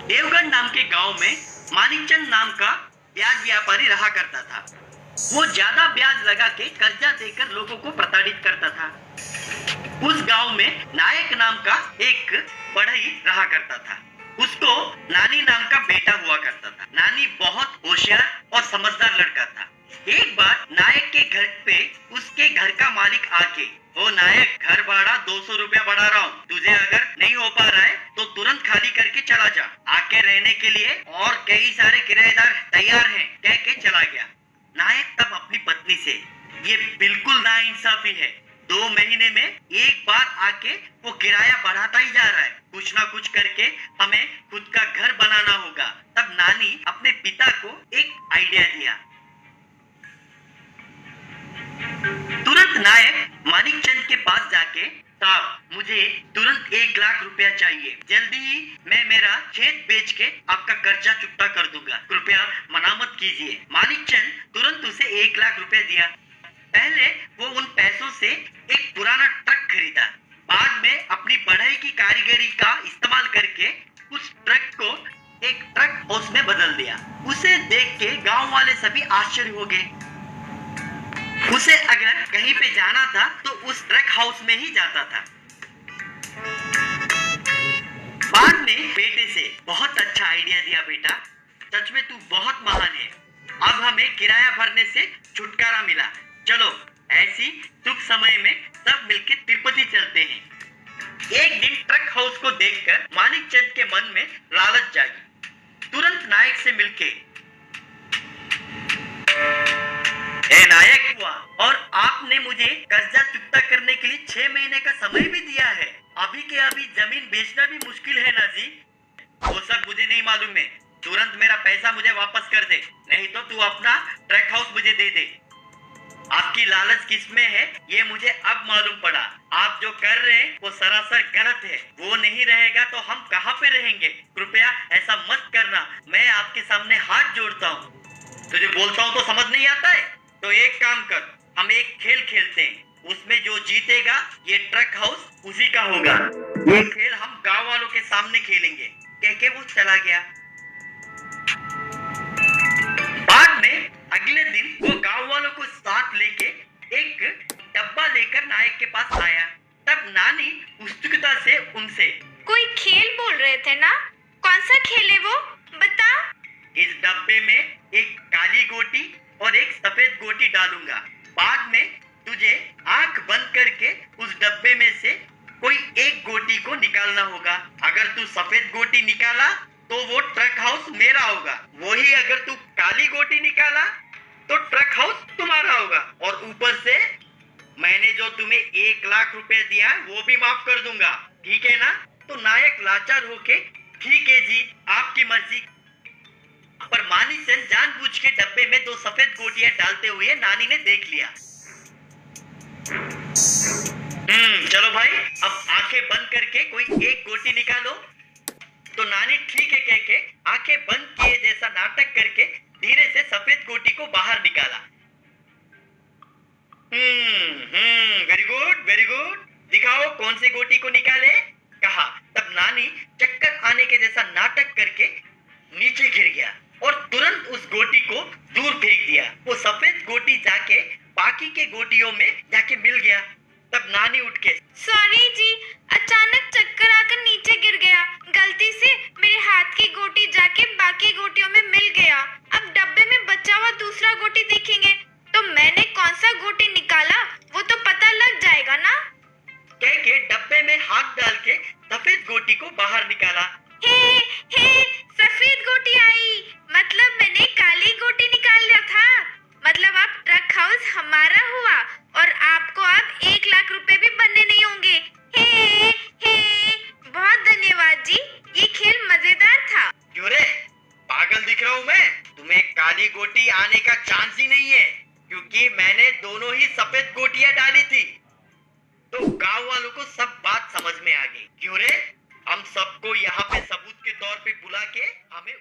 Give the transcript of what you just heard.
देवगढ़ नाम के गांव में मानिकचंद नाम का ब्याज व्यापारी रहा करता था। वो ज्यादा ब्याज लगा के कर्जा देकर लोगों को प्रताड़ित करता था। उस गांव में नायक नाम का एक बढ़ई रहा करता था। उसको नानी नाम का बेटा हुआ करता था। नानी बहुत होशियार और समझदार लड़का था। एक बार नायक के घर पे उसके घर का मालिक आके, ओ नायक, घर भाड़ा 200 रुपया बढ़ा रहा हूँ, तुझे अगर नहीं हो पा रहा है तो तुरंत खाली करके चला जा, आके रहने के लिए और कई सारे किराएदार तैयार हैं, कह के चला गया। नायक तब अपनी पत्नी से, ये बिल्कुल नाइंसाफी है, 2 महीने में एक बार आके वो किराया बढ़ाता ही जा रहा है, कुछ ना कुछ करके हमें खुद का घर बनाना होगा। तब नानी अपने पिता को एक आइडिया दिया। तुरंत नायक मानिकचंद के पास जाके, साहब मुझे तुरंत 1 लाख रुपया चाहिए, जल्दी ही मैं मेरा खेत बेच के आपका कर्जा चुकता कर दूंगा, कृपया मना मत कीजिए। मानिकचंद तुरंत उसे 1 लाख रुपया दिया। पहले वो उन पैसों से एक पुराना ट्रक खरीदा। बाद में अपनी बढ़ई की कारीगरी का इस्तेमाल करके उस ट्रक को एक ट्रक हाउस में बदल दिया। उसे देख के गांव वाले सभी आश्चर्य हो गए। उसे अगर कहीं पे जाना था तो उस ट्रक हाउस में ही जाता था। बाद में बेटे से, बहुत अच्छा आइडिया दिया बेटा, सच में तू बहुत महान है, अब हमें किराया भरने से छुटकारा मिला, चलो ऐसी शुभ समय में सब मिलके तिरुपति चलते हैं। एक दिन ट्रक हाउस को देखकर मानिकचंद के मन में लालच जागी। तुरंत नायक से मिलके, ए नायक हुआ, और आपने मुझे कर्जा चुकता करने के लिए 6 महीने का समय भी दिया है, अभी के अभी जमीन बेचना भी मुश्किल है ना जी। वो सब मुझे नहीं मालूम है, तुरंत मेरा पैसा मुझे वापस कर दे, नहीं तो तू अपना ट्रक हाउस मुझे दे दे। आपकी लालच किसमें है ये मुझे अब मालूम पड़ा। आप जो कर रहे हैं वो सरासर गलत है, वो नहीं रहेगा तो हम कहाँ पे रहेंगे, कृपया ऐसा मत करना, मैं आपके सामने हाथ जोड़ता हूँ। तुझे बोलता हूँ तो समझ नहीं आता है, तो एक काम कर, हम एक खेल खेलते हैं, उसमें जो जीतेगा ये ट्रक हाउस उसी का होगा, ये खेल हम गांव वालों के सामने खेलेंगे, कह के वो चला गया। बाद में अगले दिन वो गांव वालों को साथ लेके एक डब्बा लेकर नायक के पास आया। तब नानी उत्सुकता से उनसे, कोई खेल बोल रहे थे ना, कौन सा खेल है वो, बता। इस डब्बे में एक काली गोटी और एक सफेद गोटी डालूंगा, बाद में तुझे आंख बंद करके उस डब्बे में से कोई एक गोटी को निकालना होगा। अगर तू सफेद गोटी निकाला तो वो ट्रक हाउस मेरा होगा, वही अगर तू काली गोटी निकाला तो ट्रक हाउस तुम्हारा होगा, और ऊपर से मैंने जो तुम्हें 1 लाख रुपए दिया वो भी माफ कर दूंगा, ठीक है ना। तो नायक लाचार होके, ठीक है जी, आपकी मर्जी। पर मानिकचंद जानबूझ के डब्बे में 2 सफेद गोटियां डालते हुए नानी ने देख लिया। चलो भाई, अब आंखें बंद करके कोई एक गोटी निकालो। तो नानी ठीक है कह के आंखें बंद किए जैसा नाटक करके धीरे से सफेद गोटी को बाहर निकाला। वेरी गुड वेरी गुड, दिखाओ कौन से गोटी को निकाले, कहा। तब नानी चक्कर आने के जैसा नाटक करके नीचे गिर गया और तुरंत उस गोटी को दूर फेंक दिया। वो सफेद गोटी जाके बाकी के गोटियों में जाके मिल गया। तब नानी उठ के, सॉरी जी, अचानक चक्कर आकर नीचे गिर गया, गलती से मेरे हाथ की गोटी जाके बाकी गोटियों में मिल गया, अब डब्बे में बचा हुआ दूसरा गोटी देखेंगे तो मैंने कौन सा गोटी निकाला वो तो पता लग जाएगा ना, कह के डब्बे में हाथ डाल के सफेद गोटी को बाहर निकाला। हे सफेद गोटी आई, मतलब मैंने काली गोटी निकाल लिया था, मतलब अब ट्रक हाउस हमारा हुआ और आपको अब 1 लाख रुपए भी बनने नहीं होंगे। बहुत धन्यवाद जी, ये खेल मजेदार था। क्यों रे, पागल दिख रहा हूँ मैं? तुम्हें काली गोटी आने का चांस ही नहीं है, क्योंकि मैंने दोनों ही सफेद गोटियां डाली थी। तो गांव वालों को सब बात समझ में आ गई। क्यों रे, हम सबको यहाँ पे सबूत के तौर पे बुला के हमें